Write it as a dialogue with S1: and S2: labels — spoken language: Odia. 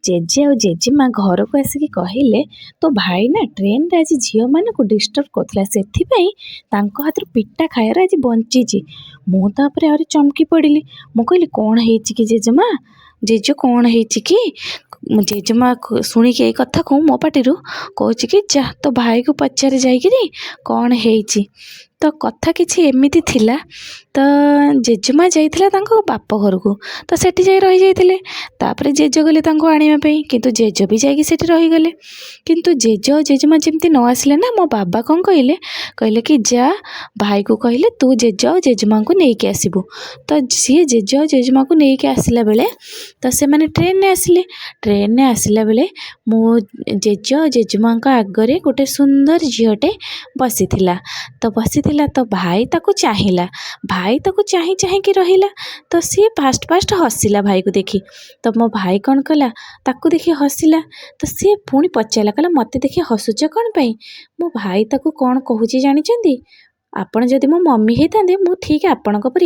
S1: ଜେଜେ ଆଉ ଜେଜେମା ଘରକୁ ଆସିକି କହିଲେ ତୋ ଭାଇ ନା ଟ୍ରେନରେ ଆଜି ଝିଅମାନଙ୍କୁ ଡିଷ୍ଟର୍ବ କରୁଥିଲା, ସେଥିପାଇଁ ତାଙ୍କ ହାତରୁ ପିଠା ଖାଇବାର ଆଜି ବଞ୍ଚିଛି। ମୁଁ ତାପରେ ଆହୁରି ଚମକି ପଡ଼ିଲି। ମୁଁ କହିଲି କ'ଣ ହେଇଛି କି ଜେଜେମା? ଜେଜେ କ'ଣ ହେଇଛି କି? ଜେଜେମା ଶୁଣିକି ଏଇ କଥାକୁ ମୋ ପାଟିରୁ କହୁଛି କି ଯା ତୋ ଭାଇକୁ ପଚାରେ ଯାଇକିରି କ'ଣ ହେଇଛି। ତ କଥା କିଛି ଏମିତି ଥିଲା। ତ ଜେଜେମା ଯାଇଥିଲା ତାଙ୍କ ବାପ ଘରକୁ, ତ ସେଠି ଯାଇ ରହିଯାଇଥିଲେ। ତାପରେ ଜେଜେ ଗଲେ ତାଙ୍କୁ ଆଣିବା ପାଇଁ, କିନ୍ତୁ ଜେଜେ ବି ଯାଇକି ସେଠି ରହିଗଲେ। କିନ୍ତୁ ଜେଜେ ଆଉ ଜେଜେମା ଯେମିତି ନ ଆସିଲେ ନା, ମୋ ବାବା କ'ଣ କହିଲେ କି ଯା ଭାଇକୁ କହିଲେ ତୁ ଜେଜେ ଆଉ ଜେଜେମାଙ୍କୁ ନେଇକି ଆସିବୁ। ତ ସିଏ ଜେଜେ ଆଉ ଜେଜେମାକୁ ନେଇକି ଆସିଲା ବେଳେ ତ ସେମାନେ ଟ୍ରେନରେ ଆସିଲେ। ଟ୍ରେନରେ ଆସିଲା ବେଳେ ମୋ ଜେଜେ ଆଉ ଜେଜେମାଙ୍କ ଆଗରେ ଗୋଟେ ସୁନ୍ଦର ଝିଅଟେ ବସିଥିଲା। ତ ଭାଇ ତାକୁ ଚାହିଁଲା। ଭାଇ ତାକୁ ଚାହିଁକି ରହିଲା। ତ ସିଏ ଫାଷ୍ଟ ହସିଲା ଭାଇକୁ ଦେଖି। ତ ମୋ ଭାଇ କ'ଣ କଲା, ତାକୁ ଦେଖି ହସିଲା। ତ ସିଏ ପୁଣି ପଚାରିଲା, କହିଲା ମୋତେ ଦେଖି ହସୁଛ କ'ଣ ପାଇଁ? ମୋ ଭାଇ ତାକୁ କ'ଣ କହୁଛି ଜାଣିଛନ୍ତି? ଆପଣ ଯଦି ମୋ ମମି ହେଇଥାନ୍ତେ ମୁଁ ଠିକ୍ ଆପଣଙ୍କ ପରି